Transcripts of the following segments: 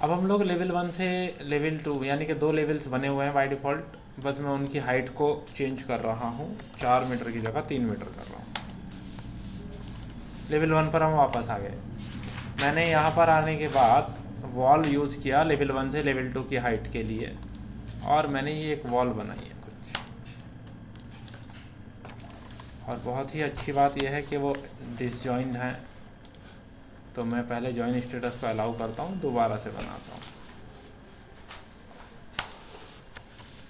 अब हम लोग लेवल 1 से लेवल 2 यानी कि 2 लेवल्स बने हुए हैं बाय डिफ़ॉल्ट। बस मैं उनकी हाइट को चेंज कर रहा हूँ, 4 मीटर की जगह 3 मीटर कर रहा हूँ। लेवल 1 पर हम वापस आ गए। मैंने यहाँ पर आने के बाद वॉल यूज़ किया लेवल 1 से लेवल 2 की हाइट के लिए, और मैंने ये एक वॉल बनाई है कुछ। और बहुत ही अच्छी बात यह है कि वो डिसजॉइंट है, तो मैं पहले जॉइन स्टेटस को अलाउ करता हूँ, दोबारा से बनाता हूँ।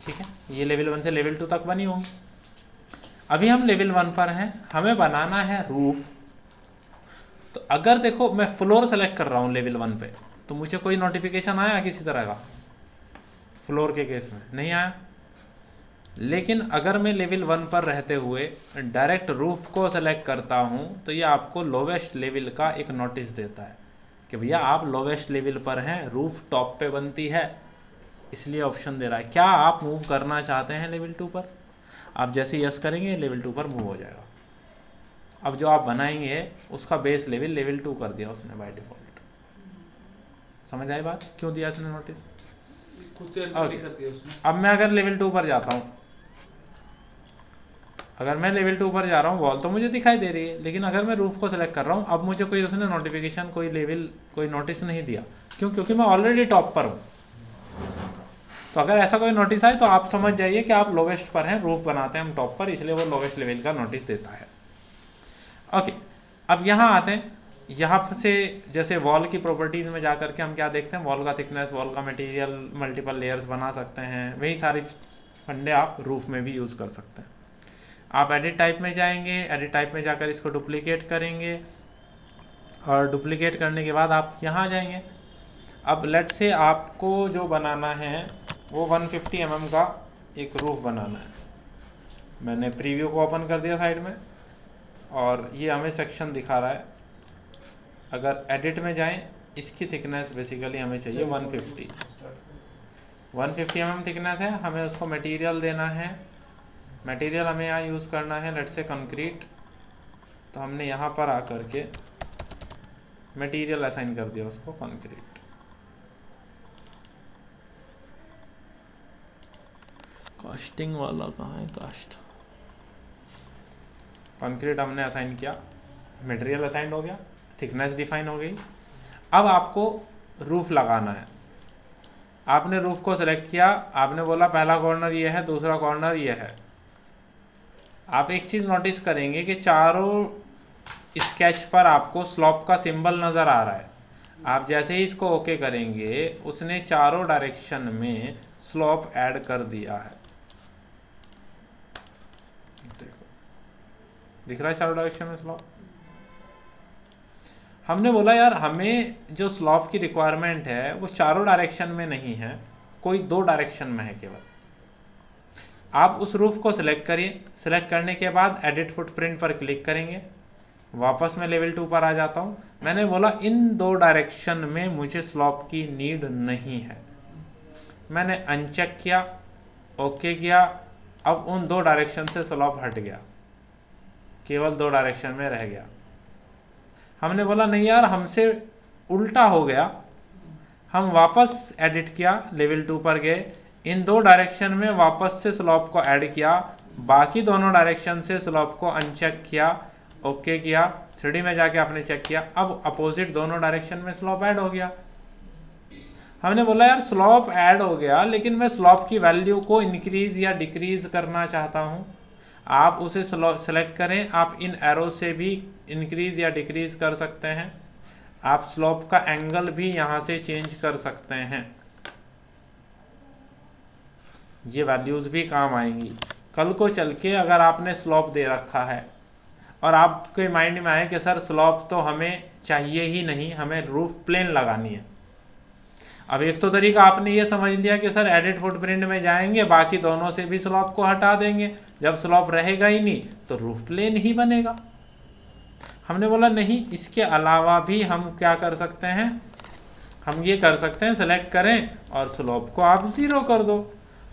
ठीक है, ये लेवल 1 से लेवल 2 तक बनी होंगी। अभी हम लेवल 1 पर हैं, हमें बनाना है रूफ। तो अगर देखो मैं फ्लोर सेलेक्ट कर रहा हूँ लेवल 1 पे, तो मुझे कोई नोटिफिकेशन आया किसी तरह का? फ्लोर के केस में नहीं आया। लेकिन अगर मैं लेवल 1 पर रहते हुए डायरेक्ट रूफ को सेलेक्ट करता हूँ, तो ये आपको लोवेस्ट लेवल का एक नोटिस देता है कि भैया आप लोवेस्ट लेवल पर हैं, रूफ टॉप पे बनती है, इसलिए ऑप्शन दे रहा है। क्या आप मूव करना चाहते हैं लेवल 2 पर? आप जैसे यस करेंगे लेवल 2 पर मूव हो जाएगा। अब जो आप बनाएंगे उसका बेस लेवल लेवल 2 कर दिया उसने बाय डिफॉल्ट। समझ आई बात, क्यों दिया इसने नोटिस? खुद से Okay. कर दिया उसने। अब मैं अगर लेवल 2 पर जाता हूँ, अगर मैं लेवल 2 पर जा रहा हूँ, वॉल तो मुझे दिखाई दे रही है, लेकिन अगर मैं रूफ को सिलेक्ट कर रहा हूँ, अब मुझे कोई उसने नोटिफिकेशन, कोई लेवल, कोई नोटिस नहीं दिया। क्यों? क्योंकि मैं ऑलरेडी टॉप पर हूँ। तो अगर ऐसा कोई नोटिस आए तो आप समझ जाइए कि आप लोवेस्ट पर हैं, रूफ बनाते हैं हम टॉप पर, इसलिए वो लोवेस्ट लेवल का नोटिस देता है। ओके, अब यहाँ आते हैं। यहाँ से जैसे वॉल की प्रॉपर्टीज़ में जा करके हम क्या देखते हैं, वॉल का थिकनेस, वॉल का मटेरियल, मल्टीपल लेयर्स बना सकते हैं। वही सारी फंडे आप रूफ में भी यूज़ कर सकते हैं। आप एडिट टाइप में जाएंगे, एडिट टाइप में जाकर इसको डुप्लीकेट करेंगे, और डुप्लीकेट करने के बाद आप यहाँ आ जाएंगे। अब लेट से आपको जो बनाना है वो 150 mm का एक रूफ बनाना है। मैंने प्रीव्यू को ओपन कर दिया साइड में, और ये हमें सेक्शन दिखा रहा है। अगर एडिट में जाएं, इसकी थिकनेस बेसिकली हमें चाहिए 150 mm थिकनेस है। हमें उसको मटेरियल देना है। मटेरियल हमें यहाँ यूज़ करना है लेट से कंक्रीट। तो हमने यहाँ पर आकर के मटेरियल असाइन कर दिया उसको कंक्रीट। कास्टिंग वाला कहाँ है? कास्ट कंक्रीट हमने असाइन किया, मटेरियल असाइन हो गया, थिकनेस डिफाइन हो गई। अब आपको रूफ लगाना है। आपने रूफ को सिलेक्ट किया, आपने बोला पहला कॉर्नर ये है, दूसरा कॉर्नर ये है। आप एक चीज़ नोटिस करेंगे कि चारों स्केच पर आपको स्लॉप का सिंबल नज़र आ रहा है। आप जैसे ही इसको ओके करेंगे, उसने चारों डायरेक्शन में स्लॉप ऐड कर दिया है। देखो, दिख रहा है चारों डायरेक्शन में स्लॉप। हमने बोला यार हमें जो स्लॉप की रिक्वायरमेंट है वो चारों डायरेक्शन में नहीं है, कोई 2 डायरेक्शन में है केवल। आप उस रूफ को सिलेक्ट करिए। सिलेक्ट करने के बाद एडिट फुटप्रिंट पर क्लिक करेंगे। वापस मैं लेवल 2 पर आ जाता हूँ। मैंने बोला इन 2 डायरेक्शन में मुझे स्लॉप की नीड नहीं है। मैंने अनचेक किया, ओके किया। अब उन 2 डायरेक्शन से स्लॉप हट गया, केवल 2 डायरेक्शन में रह गया। हमने बोला नहीं यार, हमसे उल्टा हो गया। हम वापस एडिट किया, लेवल 2 पर गए, इन 2 डायरेक्शन में वापस से स्लॉप को ऐड किया, बाकी दोनों डायरेक्शन से स्लॉप को अनचेक किया, ओके किया। 3D में जाके आपने चेक किया, अब अपोजिट दोनों डायरेक्शन में स्लॉप ऐड हो गया। हमने बोला यार स्लॉप ऐड हो गया, लेकिन मैं स्लॉप की वैल्यू को इंक्रीज या डिक्रीज करना चाहता हूँ। आप उसे सेलेक्ट करें। आप इन एरो से भी इंक्रीज या डिक्रीज कर सकते हैं। आप स्लॉप का एंगल भी यहाँ से चेंज कर सकते हैं। ये वैल्यूज़ भी काम आएंगी कल को चल के। अगर आपने स्लॉप दे रखा है और आपके माइंड में आए कि सर स्लॉप तो हमें चाहिए ही नहीं, हमें रूफ प्लेन लगानी है। अब एक तो तरीका आपने ये समझ लिया कि सर एडिट फुटप्रिंट में जाएंगे, बाकी दोनों से भी स्लॉप को हटा देंगे, जब स्लॉप रहेगा ही नहीं तो रूफ प्लेन ही बनेगा। हमने बोला नहीं, इसके अलावा भी हम क्या कर सकते हैं, हम ये कर सकते हैं, सेलेक्ट करें और स्लॉप को आप 0 कर दो।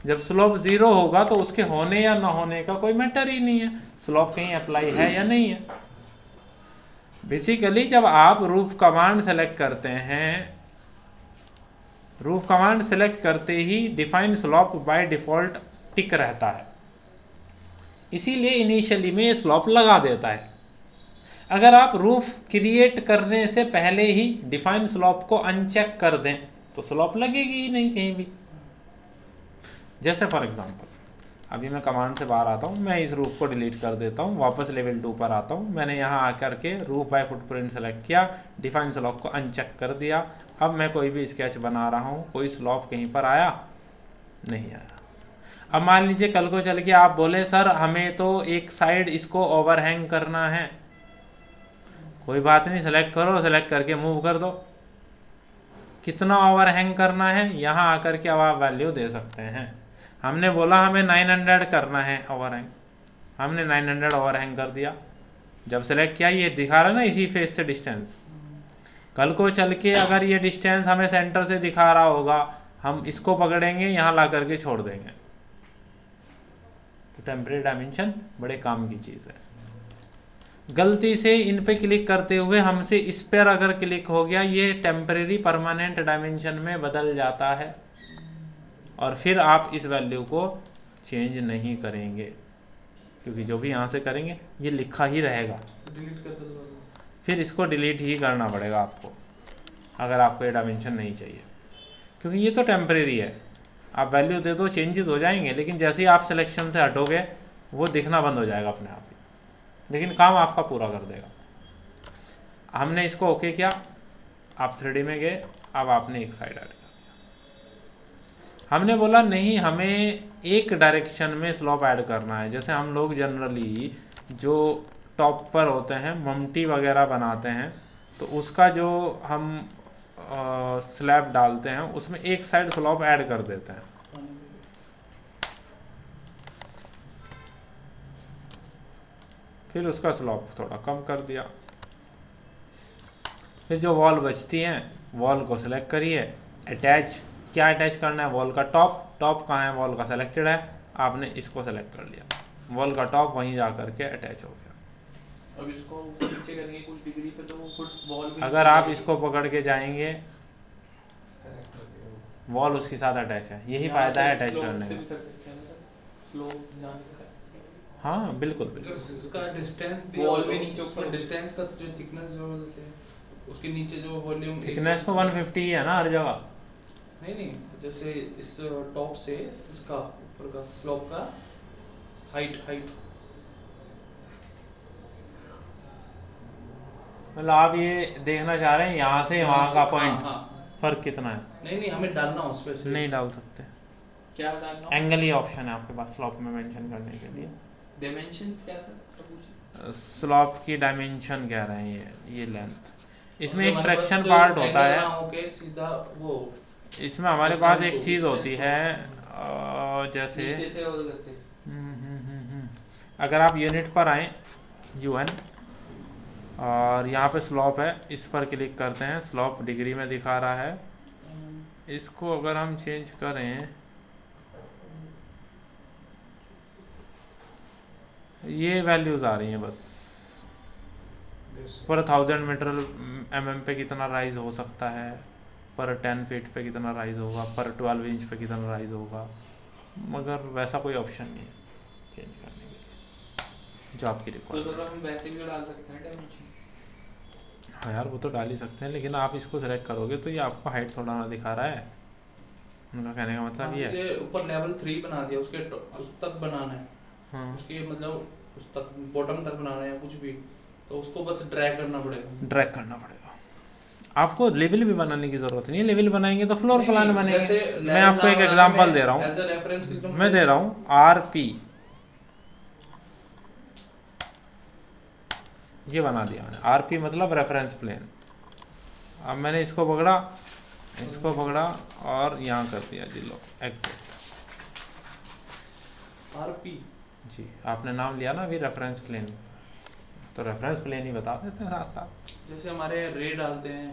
जब स्लॉप 0 होगा तो उसके होने या ना होने का कोई मैटर ही नहीं है, स्लॉप कहीं अप्लाई है या नहीं है। बेसिकली जब आप रूफ कमांड सेलेक्ट करते हैं रूफ कमांड सेलेक्ट करते ही डिफाइन स्लॉप बाय डिफ़ॉल्ट टिक रहता है, इसीलिए इनिशियली में ये स्लॉप लगा देता है। अगर आप रूफ क्रिएट करने से पहले ही डिफाइन स्लॉप को अनचेक कर दें तो स्लॉप लगेगी ही नहीं कहीं भी। जैसे फॉर एग्जांपल अभी मैं कमांड से बाहर आता हूँ, मैं इस रूफ को डिलीट कर देता हूँ, वापस लेवल 2 पर आता हूँ, मैंने यहाँ आकर के रूफ बाय फुटप्रिंट सेलेक्ट किया, डिफाइन स्लॉप को अनचेक कर दिया। अब मैं कोई भी स्केच बना रहा हूँ, कोई स्लॉप कहीं पर आया नहीं आया। अब मान लीजिए कल को चल के आप बोले सर हमें तो एक साइड इसको ओवरहैंग करना है, कोई बात नहीं, सेलेक्ट करो, सेलेक्ट करके मूव कर दो। कितना ओवरहैंग करना है यहाँ आकर के अब आप वैल्यू दे सकते हैं। हमने बोला हमें 900 करना है ओवरहैंग, हमने 900 ओवरहैंग कर दिया। जब सेलेक्ट किया ये दिखा रहा है ना इसी फेस से डिस्टेंस। कल को चल के अगर ये डिस्टेंस हमें सेंटर से दिखा रहा होगा, हम इसको पकड़ेंगे, यहाँ ला करके छोड़ देंगे। तो टेम्परेरी डायमेंशन बड़े काम की चीज़ है। गलती से इन पे क्लिक करते हुए हमसे इस पर अगर क्लिक हो गया, ये टेम्परेरी परमानेंट डायमेंशन में बदल जाता है और फिर आप इस वैल्यू को चेंज नहीं करेंगे, क्योंकि जो भी यहाँ से करेंगे ये लिखा ही रहेगा। डिलीट कर दो दोबारा। फिर इसको डिलीट ही करना पड़ेगा आपको, अगर आपको ये डायमेंशन नहीं चाहिए, क्योंकि ये तो टेम्परेरी है। आप वैल्यू दे दो, चेंजेस हो जाएंगे, लेकिन जैसे ही आप सिलेक्शन से हटोगे वो दिखना बंद हो जाएगा अपने आप ही, लेकिन काम आपका पूरा कर देगा। हमने इसको ओके किया, आप 3D में गए, अब आपने एक साइड ऐड कर दिया। हमने बोला नहीं, हमें एक डायरेक्शन में स्लॉप ऐड करना है। जैसे हम लोग जनरली जो टॉप पर होते हैं, ममटी वगैरह बनाते हैं, तो उसका जो हम स्लैब डालते हैं उसमें एक साइड स्लॉप ऐड कर देते हैं। फिर उसका स्लॉप थोड़ा कम कर दिया। फिर जो वॉल बचती हैं, वॉल को सेलेक्ट करिए, अटैच, क्या अटैच करना है, वॉल का टॉप, टॉप कहाँ है, वॉल का सेलेक्टेड है, आपने इसको सेलेक्ट कर लिया, वॉल का टॉप वहीं जा करके अटैच हो गया। अब इसको नीचे करेंगे कुछ डिग्री पे तो वो वॉल भी अगर आप इसको पकड़ के जाएंगे, वॉल उसके साथ अटैच है, यही फ़ायदा है अटैच करने का। हाँ बिल्कुल बिल्कुल। उसका डिस्टेंस वॉल में नीचे ऊपर डिस्टेंस का जो थिकनेस जो जैसे उसके नीचे जो वॉल्यूम थिकनेस तो 150 ही है ना हर जगह। नहीं, जैसे इस टॉप से इसका ऊपर का स्लोप का हाइट मतलब आप ये देखना चाह रहे हैं यहाँ से वहाँ का पॉइंट, हाँ। फर्क कितना है? नहीं हमें डालना उस पे से नहीं डाल सकते। क्या डालना? एंगल ही ऑप्शन है आपके पास स्लॉप में मेंशन करने के लिए। डायमेंशंस क्या सर? स्लॉप की डायमेंशन कह रहे हैं ये लेंथ। इसमें एक हमारे फ्रैक्शन पास पार्ट होता एंगल है, ना होके सीधा वो इसमें हमारे पास एक चीज़ होती है जैसे नीचे से और उधर से। अगर आप यूनिट पर आए, UN, और यहाँ पे स्लॉप है, इस पर क्लिक करते हैं, स्लॉप डिग्री में दिखा रहा है, इसको अगर हम चेंज करें, ये वैल्यूज़ आ रही हैं बस, पर 1000 मीटर mm पे कितना राइज हो सकता है, पर 10 फीट पे कितना राइज होगा, पर 12 इंच पे कितना राइज होगा, मगर वैसा कोई ऑप्शन नहीं है चेंज करने के लिए जो आपकी रिक्वायरमेंट। तो हम वैसे भी डाल सकते हैं डायमेंशन। हाँ यार वो तो डाल ही सकते हैं, लेकिन आप इसको सेलेक्ट करोगे तो ये आपको हाइट थोड़ा ना दिखा रहा है। उनका कहने का मतलब ये है ऊपर लेवल 3 बना दिया, उसके उस तक बनाना है। हाँ, उसके मतलब उस तक बॉटम तक बनाना है या कुछ भी, तो उसको बस ड्रैग करना पड़ेगा। ड्रैग करना पड़ेगा। आपको लेवल भी बनाने की जरूरत नहीं है, लेवल बनाएंगे तो फ्लोर प्लान बनेंगे। मैं आपको एक एग्जांपल दे रहा हूँ, मैं दे रहा हूँ RP, ये बना दिया मैंने, RP मतलब रेफरेंस प्लेन। अब मैंने इसको पकड़ा और यहाँ कर दिया जी, लो एग्जैक्ट RP जी, आपने नाम लिया ना अभी रेफरेंस प्लेन, तो रेफरेंस प्लेन ही बता देते हैं साथ साथ। जैसे हमारे रे डालते हैं,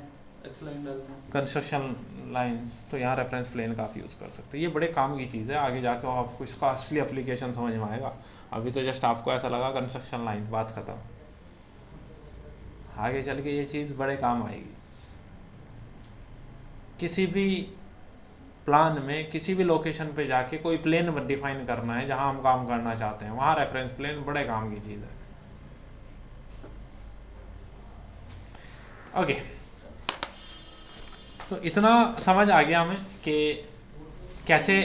एक्स लाइन डालते हैं, कंस्ट्रक्शन लाइंस, तो यहाँ रेफरेंस प्लेन काफ़ी यूज़ कर सकते हैं। ये बड़े काम की चीज़ है, आगे जाके आपको इसका असली एप्लीकेशन समझ में आएगा। अभी तो जस्ट आपको ऐसा लगा कंस्ट्रक्शन लाइंस, बात खत्म। आगे चल के ये चीज़ बड़े काम आएगी। किसी भी प्लान में किसी भी लोकेशन पे जाके कोई प्लेन डिफाइन करना है जहां हम काम करना चाहते हैं, वहां रेफरेंस प्लेन बड़े काम की चीज़ है। ओके, तो इतना समझ आ गया हमें कि कैसे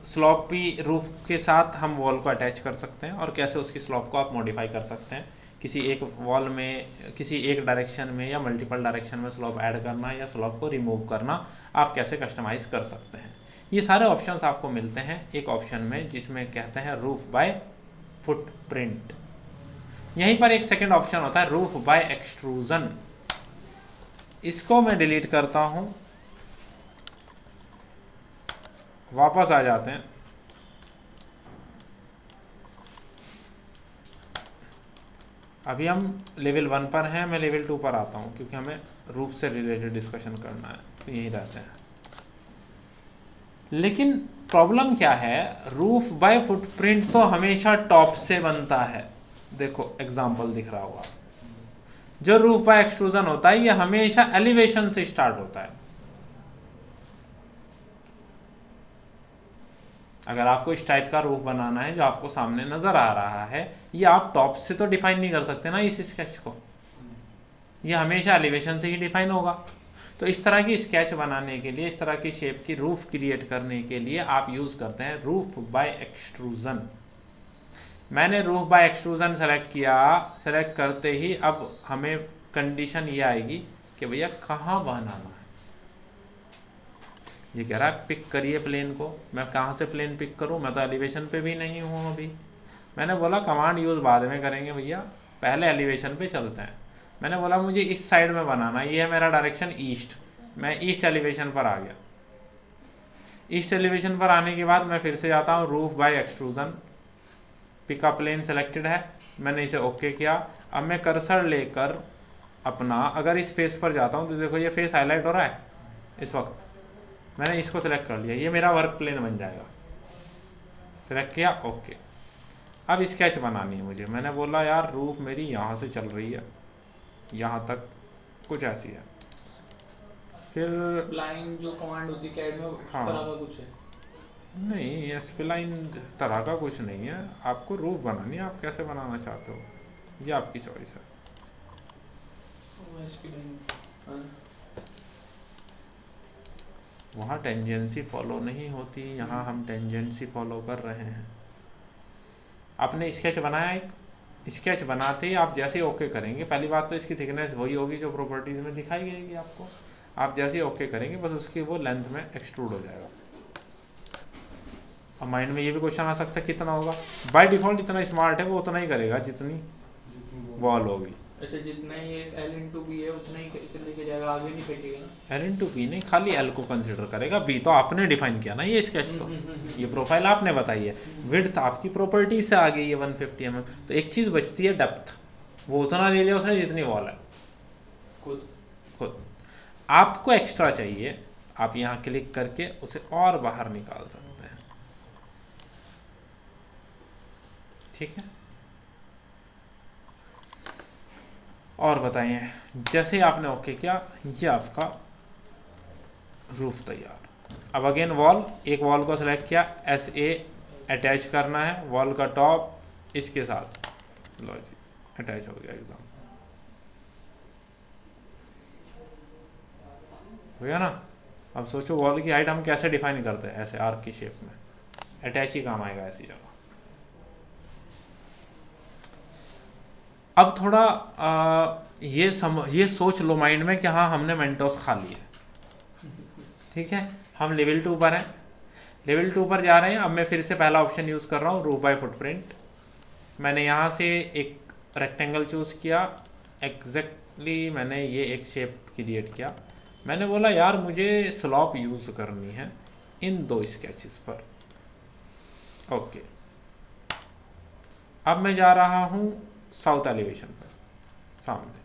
स्लॉपी रूफ के साथ हम वॉल को अटैच कर सकते हैं और कैसे उसकी स्लॉप को आप मॉडिफाई कर सकते हैं। किसी एक वॉल में, किसी एक डायरेक्शन में या मल्टीपल डायरेक्शन में स्लॉप ऐड करना या स्लॉप को रिमूव करना आप कैसे कस्टमाइज कर सकते हैं। ये सारे ऑप्शंस आपको मिलते हैं एक ऑप्शन में जिसमें कहते हैं रूफ बाय फुटप्रिंट। यहीं पर एक सेकेंड ऑप्शन होता है रूफ बाय एक्सट्रूजन। इसको मैं डिलीट करता हूं, वापस आ जाते हैं। अभी हम लेवल 1 पर हैं, मैं लेवल 2 पर आता हूं क्योंकि हमें रूफ से रिलेटेड डिस्कशन करना है, तो यही रहते हैं। लेकिन प्रॉब्लम क्या है, रूफ बाय फुटप्रिंट तो हमेशा टॉप से बनता है। देखो एग्जांपल दिख रहा होगा, जो रूफ बाय एक्सट्रूजन होता है ये हमेशा एलिवेशन से स्टार्ट होता है। अगर आपको इस टाइप का रूफ बनाना है जो आपको सामने नजर आ रहा है, ये आप टॉप से तो डिफाइन नहीं कर सकते ना इस स्केच को, ये हमेशा एलिवेशन से ही डिफाइन होगा। तो इस तरह की स्केच बनाने के लिए, इस तरह की शेप की रूफ क्रिएट करने के लिए आप यूज करते हैं रूफ बाय एक्सट्रूजन। मैंने रूफ बाय एक्सट्रूजन सेलेक्ट किया, सेलेक्ट करते ही अब हमें कंडीशन ये आएगी कि भैया कहाँ बनाना है। ये कह रहा है पिक करिए प्लेन को। मैं कहाँ से प्लेन पिक करूँ, मैं तो एलिवेशन पे भी नहीं हूँ अभी। मैंने बोला कमांड यूज़ बाद में करेंगे भैया, पहले एलिवेशन पे चलते हैं। मैंने बोला मुझे इस साइड में बनाना, ये है मेरा डायरेक्शन ईस्ट। मैं ईस्ट एलिवेशन पर आ गया। ईस्ट एलिवेशन पर आने के बाद मैं फिर से जाता हूँ roof by extrusion, Pika plane selected है, मैंने इसे ओके किया। अब मैं कर्सर लेकर अपना अगर इस फेस पर जाता हूँ तो देखो ये फेस हाईलाइट हो रहा है इस वक्त। मैंने इसको सेलेक्ट कर लिया, ये मेरा वर्क प्लेन बन जाएगा। सेलेक्ट किया, ओके। अब स्केच बनानी है मुझे। मैंने बोला यार रूफ मेरी यहाँ से चल रही है यहाँ तक, कुछ ऐसी है। फिर लाइन जो कमांड होती है कैड में उस हाँ, तरह का कुछ है? नहीं स्प्लाइन तरह का कुछ नहीं है। आपको रूफ बनानी है, आप कैसे बनाना चाहते हो ये आपकी चॉइस है। वहाँ टेंजेंसी फॉलो नहीं होती, यहाँ हम टेंजेंसी फॉलो कर रहे हैं। आपने स्केच बनाया, एक स्केच बनाते ही आप जैसे ओके करेंगे, पहली बात तो इसकी थिकनेस वही होगी जो प्रॉपर्टीज़ में दिखाई गई आपको। आप जैसे ओके करेंगे बस उसकी वो लेंथ में एक्सट्रूड हो जाएगा। अब माइंड में ये भी क्वेश्चन आ सकता है कितना होगा। बाय डिफॉल्ट इतना स्मार्ट है वो उतना ही करेगा जितनी वॉल होगी। अच्छा, जितना ये L/B है उतना ही लेके जाएगा, आगे नहीं फेंकेगा ना? L/B नहीं, खाली L को कंसिडर करेगा, B तो आपने डिफाइन किया ना ये स्केच, तो ये प्रोफाइल आपने बताई है, विड्थ आपकी प्रॉपर्टी से आ गई है 150 mm। तो एक चीज़ बचती है डेप्थ, वो उतना ले लिया उसने जितनी वॉल है खुद। आपको एक्स्ट्रा चाहिए, आप यहाँ क्लिक करके उसे और बाहर निकाल सकते हैं। ठीक है, और बताइए। जैसे आपने ओके किया, ये आपका रूफ तैयार। अब अगेन वॉल, एक वॉल को सेलेक्ट किया, SA अटैच करना है वॉल का टॉप इसके साथ, लो जी अटैच हो गया एकदम, हो गया ना। अब सोचो वॉल की हाइट हम कैसे डिफाइन करते हैं, ऐसे आर्क की शेप में, अटैच ही काम आएगा ऐसी जगह। अब थोड़ा ये सोच लो माइंड में कि हाँ हमने मेंटोस खा ली है। ठीक है, हम लेवल 2 पर हैं, लेवल 2 पर जा रहे हैं। अब मैं फिर से पहला ऑप्शन यूज़ कर रहा हूँ रूफ बाय फुटप्रिंट। मैंने यहाँ से एक रेक्टेंगल चूज़ किया, एग्जैक्टली मैंने ये एक शेप क्रिएट किया। मैंने बोला यार मुझे स्लॉप यूज़ करनी है इन 2 स्केचेस पर। ओके, अब मैं जा रहा हूँ साउथ एलिवेशन पर सामने,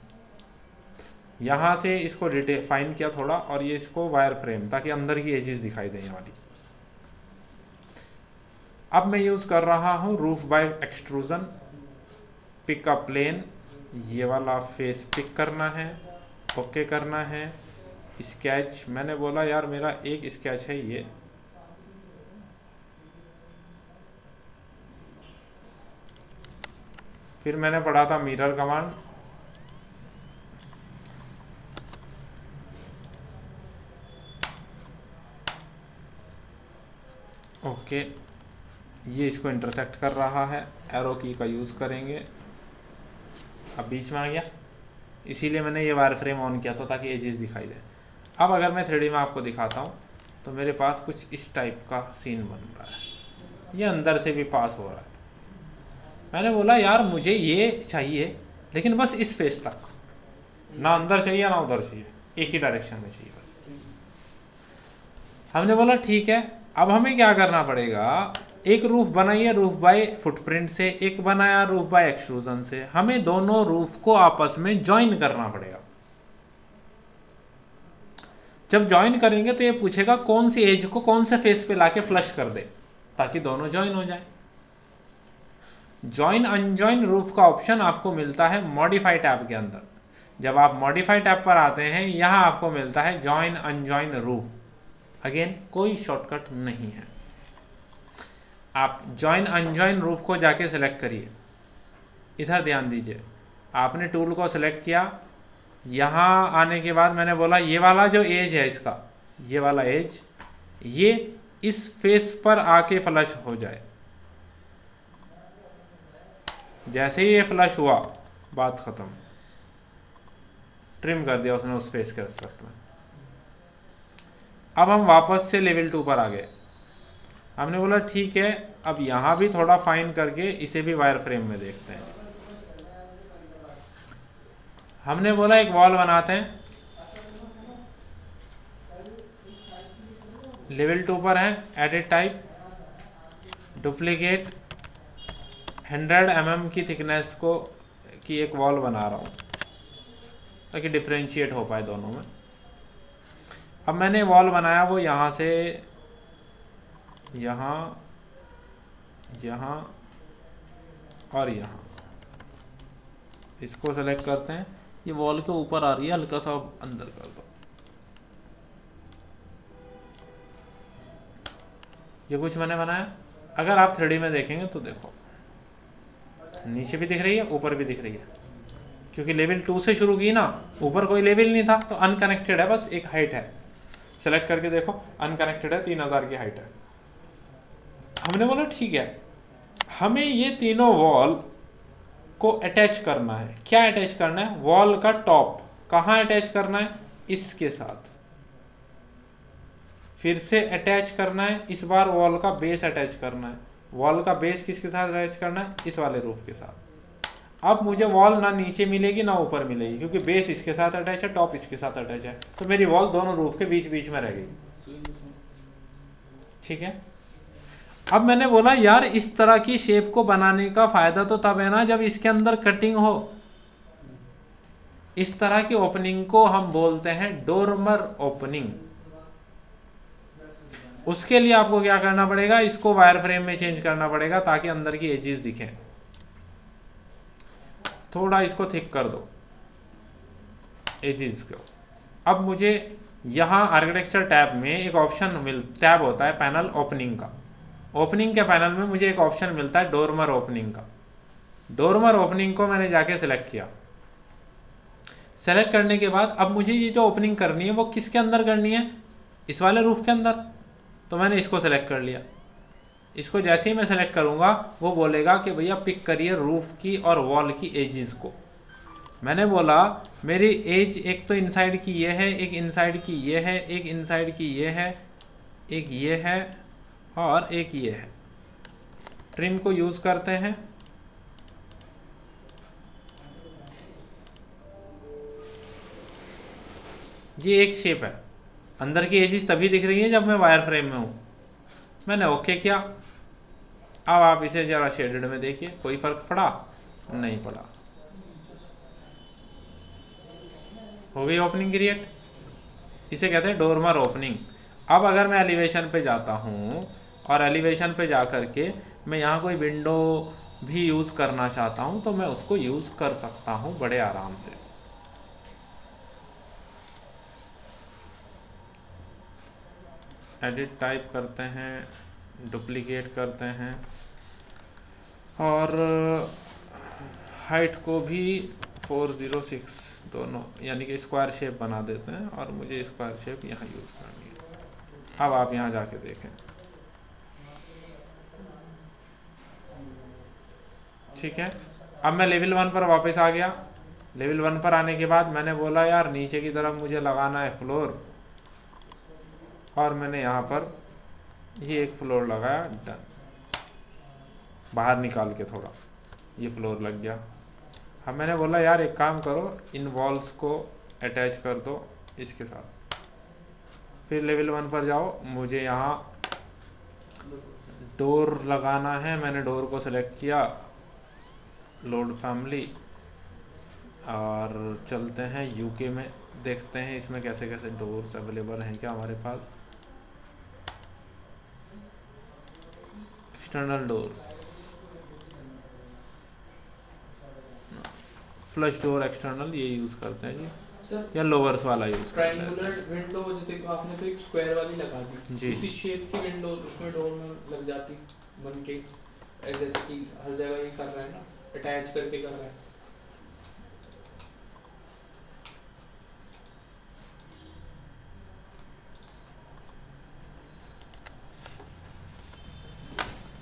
यहाँ से इसको डिफाइन किया थोड़ा, और ये इसको वायर फ्रेम ताकि अंदर की एजेस दिखाई दें वाली। अब मैं यूज़ कर रहा हूँ roof by extrusion, pick a plane, ये वाला फेस पिक करना है, ओके करना है। स्केच, मैंने बोला यार मेरा एक स्केच है ये, फिर मैंने पढ़ा था मिरर कमांड। ओके, ये इसको इंटरसेक्ट कर रहा है, एरो की का यूज़ करेंगे। अब बीच में आ गया, इसीलिए मैंने ये वायर फ्रेम ऑन किया था ताकि एजेस दिखाई दे। अब अगर मैं 3D में आपको दिखाता हूँ तो मेरे पास कुछ इस टाइप का सीन बन रहा है, ये अंदर से भी पास हो रहा है। मैंने बोला यार मुझे ये चाहिए लेकिन बस इस फेस तक, ना अंदर चाहिए ना उधर चाहिए, एक ही डायरेक्शन में चाहिए बस। हमने बोला ठीक है, अब हमें क्या करना पड़ेगा, एक रूफ बनाइए रूफ बाय फुटप्रिंट से, एक बनाया रूफ बाय एक्सट्रूजन से, हमें दोनों रूफ को आपस में ज्वाइन करना पड़ेगा। जब ज्वाइन करेंगे तो ये पूछेगा कौन सी एज को कौन से फेस पे लाके फ्लश कर दे ताकि दोनों ज्वाइन हो जाए। ज्वाइन अनज्वाइन रूफ का ऑप्शन आपको मिलता है मॉडिफाई टैब के अंदर। जब आप मॉडिफाई टैब पर आते हैं यहां आपको मिलता है ज्वाइन अनज्वाइन रूफ। अगेन कोई शॉर्टकट नहीं है, आप ज्वाइन अनज्वाइन रूफ को जाके सिलेक्ट करिए। इधर ध्यान दीजिए, आपने टूल को सिलेक्ट किया, यहाँ आने के बाद मैंने बोला ये वाला जो एज है इसका, ये वाला एज ये इस फेस पर आके फ्लश हो जाए। जैसे ही ये फ्लश हुआ बात खत्म, ट्रिम कर दिया उसने उस फेस के रेस्पेक्ट में। अब हम वापस से लेवल 2 पर आ गए। हमने बोला ठीक है, अब यहाँ भी थोड़ा फाइन करके इसे भी वायर फ्रेम में देखते हैं। हमने बोला एक वॉल बनाते हैं, लेवल 2 पर है, एडिट टाइप, डुप्लीकेट 100 mm की थिकनेस को की एक वॉल बना रहा हूँ ताकि डिफ्रेंशिएट हो पाए दोनों में। अब मैंने वॉल बनाया वो यहाँ से यहाँ, यहाँ और यहाँ, इसको सेलेक्ट करते हैं। ये वॉल के ऊपर आ रही है, हल्का सा अंदर कर दो। ये कुछ मैंने बनाया। अगर आप 3D में देखेंगे तो देखो नीचे भी दिख रही है ऊपर भी दिख रही है, क्योंकि लेवल 2 से शुरू की ना, ऊपर कोई लेवल नहीं था तो अनकनेक्टेड है, बस एक हाइट है। सेलेक्ट करके देखो अनकनेक्टेड है, 3000 की हाइट है। हमने बोला ठीक है, हमें ये तीनों वॉल को अटैच करना है। क्या अटैच करना है, वॉल का टॉप कहाँ अटैच करना है, इसके साथ। फिर से अटैच करना है, इस बार वॉल का बेस अटैच करना है। वॉल का बेस किसके साथ अटैच करना है, इस वाले रूफ के साथ। अब मुझे वॉल ना नीचे मिलेगी ना ऊपर मिलेगी, क्योंकि बेस इसके साथ अटैच है, टॉप इसके साथ अटैच है, तो मेरी वॉल दोनों रूफ के बीच बीच में रह गई। ठीक है, अब मैंने बोला यार इस तरह की शेप को बनाने का फायदा तो तब है ना जब इसके अंदर कटिंग हो। इस तरह की ओपनिंग को हम बोलते हैं डोरमर ओपनिंग। उसके लिए आपको क्या करना पड़ेगा, इसको वायर फ्रेम में चेंज करना पड़ेगा ताकि अंदर की एजेस दिखें। थोड़ा इसको थिक कर दो एजेस को। अब मुझे यहाँ आर्किटेक्चर टैब में एक ऑप्शन टैब होता है पैनल ओपनिंग का। ओपनिंग के पैनल में मुझे एक ऑप्शन मिलता है डोरमर ओपनिंग का। डोरमर ओपनिंग को मैंने जाके सिलेक्ट किया। सेलेक्ट करने के बाद अब मुझे ये जो ओपनिंग करनी है वो किसके अंदर करनी है, इस वाले रूफ के अंदर। तो मैंने इसको सेलेक्ट कर लिया। इसको जैसे ही मैं सेलेक्ट करूँगा वो बोलेगा कि भैया पिक करिए रूफ की और वॉल की एजेस को। मैंने बोला मेरी एज एक तो इनसाइड की ये है, एक इनसाइड की ये है, एक इनसाइड की ये है, एक ये है और एक ये है। ट्रिम को यूज़ करते हैं। ये एक शेप है, अंदर की एजेस तभी दिख रही है जब मैं वायर फ्रेम में हूँ। मैंने ओके किया। अब आप इसे ज़रा शेडेड में देखिए, कोई फर्क पड़ा? नहीं पड़ा। हो गई ओपनिंग क्रिएट। इसे कहते हैं डोरमर ओपनिंग। अब अगर मैं एलिवेशन पे जाता हूँ और एलिवेशन पे जा कर के मैं यहाँ कोई विंडो भी यूज़ करना चाहता हूँ तो मैं उसको यूज़ कर सकता हूँ बड़े आराम से। एडिट टाइप करते हैं, डुप्लीकेट करते हैं और हाइट को भी 406 दोनों, यानी कि स्क्वायर शेप बना देते हैं, और मुझे स्क्वायर शेप यहाँ यूज़ करनी है। अब आप यहाँ जाके देखें, ठीक है। अब मैं लेवल 1 पर वापस आ गया। लेवल 1 पर आने के बाद मैंने बोला यार नीचे की तरफ मुझे लगाना है फ्लोर, और मैंने यहाँ पर ये एक फ्लोर लगाया, डन। बाहर निकाल के थोड़ा ये फ्लोर लग गया। अब मैंने बोला यार एक काम करो, इन वॉल्स को अटैच कर दो इसके साथ। फिर लेवल 1 पर जाओ, मुझे यहाँ डोर लगाना है। मैंने डोर को सिलेक्ट किया, लोड फैमिली, और चलते हैं यूके में, देखते हैं इसमें कैसे कैसे डोर्स अवेलेबल हैं क्या हमारे पास। External doors, flush door external, ये यूज़ करते हैं जी, सर या लोअर्स वाला यूज़ करते हैं। ट्रायंगुलर विंडो जैसे आपने तो एक स्क्वायर वाली लगा दी, जी। उसी शेप की विंडो उसमें डोर में लग जाती बन के, जैसे कि हर जगह ये कर रहा है ना, अटैच करके कर रहा है।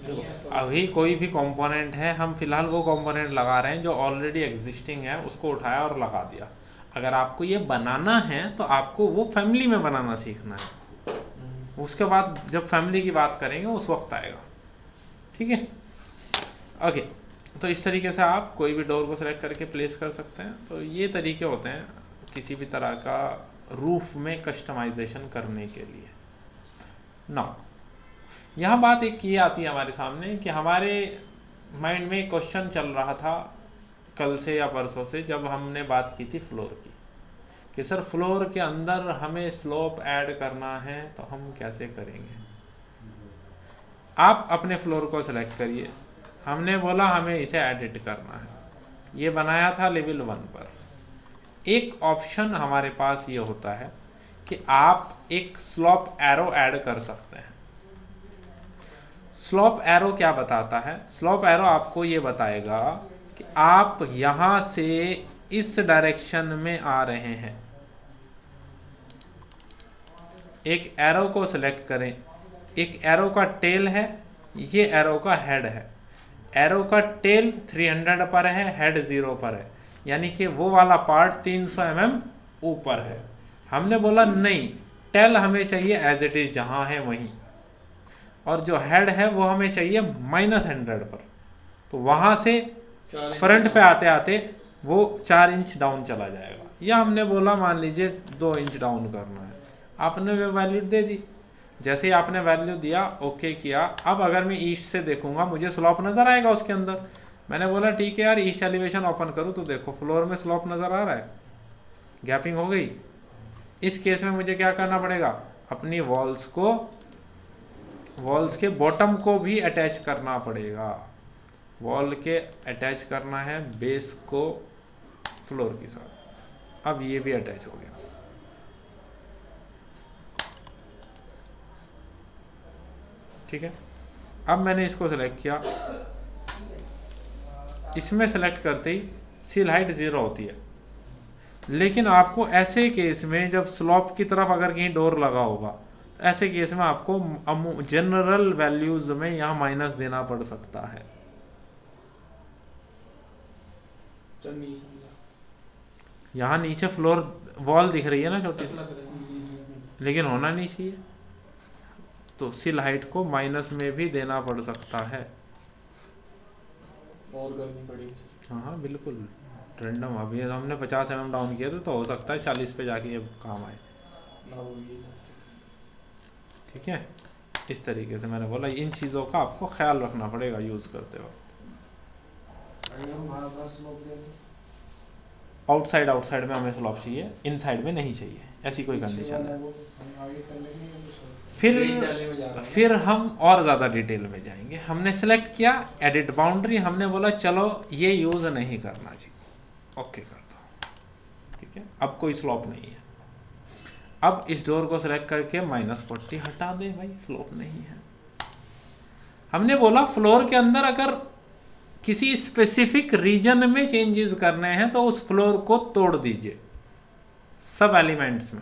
नहीं है ऐसा। अभी कोई भी कंपोनेंट है, हम फिलहाल वो कंपोनेंट लगा रहे हैं जो ऑलरेडी एग्जिस्टिंग है, उसको उठाया और लगा दिया। अगर आपको ये बनाना है तो आपको वो फैमिली में बनाना सीखना है, उसके बाद जब फैमिली की बात करेंगे उस वक्त आएगा, ठीक है। ओके, तो इस तरीके से आप कोई भी डोर को सेलेक्ट करके प्लेस कर सकते हैं। तो ये तरीके होते हैं किसी भी तरह का रूफ में कस्टमाइजेशन करने के लिए। ना यहाँ बात एक ये आती है हमारे सामने कि हमारे माइंड में क्वेश्चन चल रहा था कल से या परसों से, जब हमने बात की थी फ्लोर की, कि सर फ्लोर के अंदर हमें स्लोप ऐड करना है तो हम कैसे करेंगे। आप अपने फ्लोर को सेलेक्ट करिए, हमने बोला हमें इसे एडिट करना है, ये बनाया था लेवल 1 पर। एक ऑप्शन हमारे पास ये होता है कि आप एक स्लोप एरो ऐड कर सकते हैं। स्लोप एरो क्या बताता है? स्लोप एरो आपको ये बताएगा कि आप यहां से इस डायरेक्शन में आ रहे हैं। एक एरो को सिलेक्ट करें, एक एरो का टेल है, ये एरो का हेड है। एरो का टेल 300 पर है, हेड 0 पर है, यानी कि वो वाला पार्ट 300 mm ऊपर है। हमने बोला नहीं, टेल हमें चाहिए एज इट इज जहां है वहीं, और जो हेड है वो हमें चाहिए -100 पर। तो वहां से फ्रंट पे आते आते वो 4 इंच डाउन चला जाएगा, या हमने बोला मान लीजिए 2 इंच डाउन करना है। आपने वो वैल्यू दे दी, जैसे ही आपने वैल्यू दिया, ओके किया। अब अगर मैं ईस्ट से देखूंगा मुझे स्लोप नज़र आएगा उसके अंदर। मैंने बोला ठीक है यार, ईस्ट एलिवेशन ओपन करूँ तो देखो फ्लोर में स्लोप नज़र आ रहा है, गैपिंग हो गई। इस केस में मुझे क्या करना पड़ेगा, अपनी वॉल्स के बॉटम को भी अटैच करना पड़ेगा। वॉल के अटैच करना है बेस को फ्लोर के साथ। अब ये भी अटैच हो गया, ठीक है। अब मैंने इसको सेलेक्ट किया, इसमें सेलेक्ट करते ही सील हाइट 0 होती है, लेकिन आपको ऐसे केस में जब स्लोप की तरफ अगर कहीं डोर लगा होगा, तो ऐसे केस में आपको जनरल वैल्यूज में यहाँ माइनस देना पड़ सकता है। यहाँ नीचे फ्लोर वॉल दिख रही है ना छोटी सी, लेकिन होना नहीं चाहिए, तो सील हाइट को माइनस में भी देना पड़ सकता है, और करनी पड़ेगी। हाँ बिल्कुल रैंडम। अभी हमने 50 mm डाउन किया तो हो सकता है 40 पे जाके ये काम आए, ठीक है। इस तरीके से मैंने बोला इन चीज़ों का आपको ख्याल रखना पड़ेगा यूज़ करते वक्त। आउटसाइड में हमें स्लोप चाहिए, इनसाइड में नहीं चाहिए, ऐसी कोई कंडीशन है। फिर हम और ज़्यादा डिटेल में जाएंगे। हमने सेलेक्ट किया एडिट बाउंड्री, हमने बोला चलो ये यूज़ नहीं करना चाहिए, ओके कर दो, ठीक है। अब कोई स्लोप नहीं है। अब इस डोर को सेलेक्ट करके -40 हटा दे भाई, स्लोप नहीं है। हमने बोला फ्लोर के अंदर अगर किसी स्पेसिफिक रीजन में चेंजेस करने हैं तो उस फ्लोर को तोड़ दीजिए सब एलिमेंट्स में।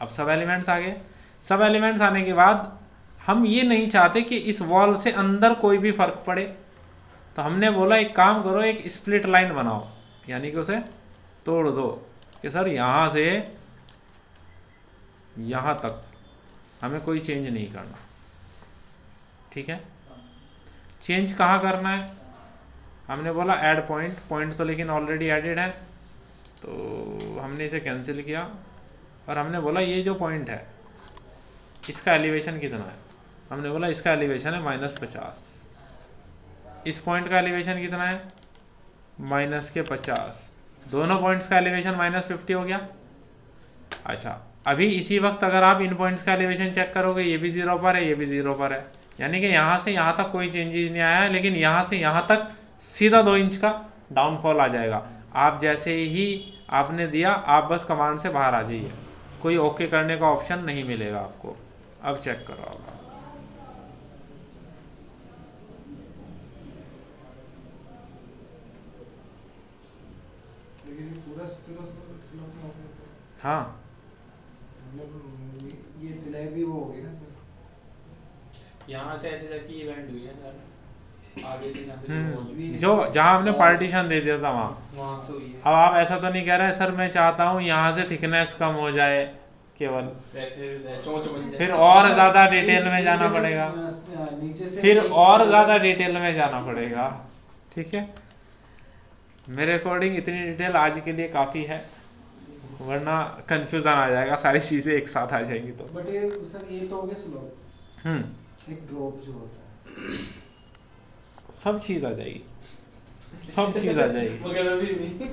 अब सब एलिमेंट्स आ गए। सब एलिमेंट्स आने के बाद हम ये नहीं चाहते कि इस वॉल से अंदर कोई भी फर्क पड़े, तो हमने बोला एक काम करो, एक स्प्लिट लाइन बनाओ, यानी कि उसे तोड़ दो कि सर यहाँ से यहाँ तक हमें कोई चेंज नहीं करना। ठीक है, चेंज कहाँ करना है? हमने बोला ऐड पॉइंट, पॉइंट तो लेकिन ऑलरेडी एडेड है तो हमने इसे कैंसिल किया और हमने बोला ये जो पॉइंट है इसका एलिवेशन कितना है? हमने बोला इसका एलिवेशन है -50। इस पॉइंट का एलिवेशन कितना है? -50। दोनों पॉइंट्स का एलिवेशन -50 हो गया। अच्छा, अभी इसी वक्त अगर आप इन पॉइंट्स का एलिवेशन चेक करोगे, ये भी 0 पर है, ये भी 0 पर है, यानी कि यहाँ से यहाँ तक कोई चेंजेस नहीं आया है, लेकिन यहाँ से यहाँ तक सीधा 2 इंच का डाउनफॉल आ जाएगा। आप जैसे ही आपने दिया, आप बस कमांड से बाहर आ जाइए, कोई ओके करने का ऑप्शन नहीं मिलेगा आपको। अब चेक करो आप। हाँ, ये सिलाई भी वो होगी ना सर? यहाँ से ऐसे जाके ये बैंड हुई है सर, आगे से जहाँ से वो होगी, जो जहाँ हमने पार्टीशन दे दिया था वहाँ से हुई है। अब आप ऐसा तो नहीं कह रहे सर मैं चाहता हूँ यहाँ से थिकनेस कम हो जाए केवल, ऐसे चोंच बन जाए, फिर और ज़्यादा डिटेल में जाना पड़ेगा, नीचे से फिर और ज़्यादा डिटेल में जाना पड़ेगा। ठीक है, मेरे अकॉर्डिंग इतनी डिटेल आज के लिए काफ़ी है, वरना कंफ्यूजन आ जाएगा, सारी चीज़ें एक साथ आ जाएंगी तो। बट ये सर ये तो हो गया स्लोप, एक ड्रॉप जो होता है सब चीज़ आ जाएगी, सब चीज़ आ जाएगी। वगैरह भी नहीं।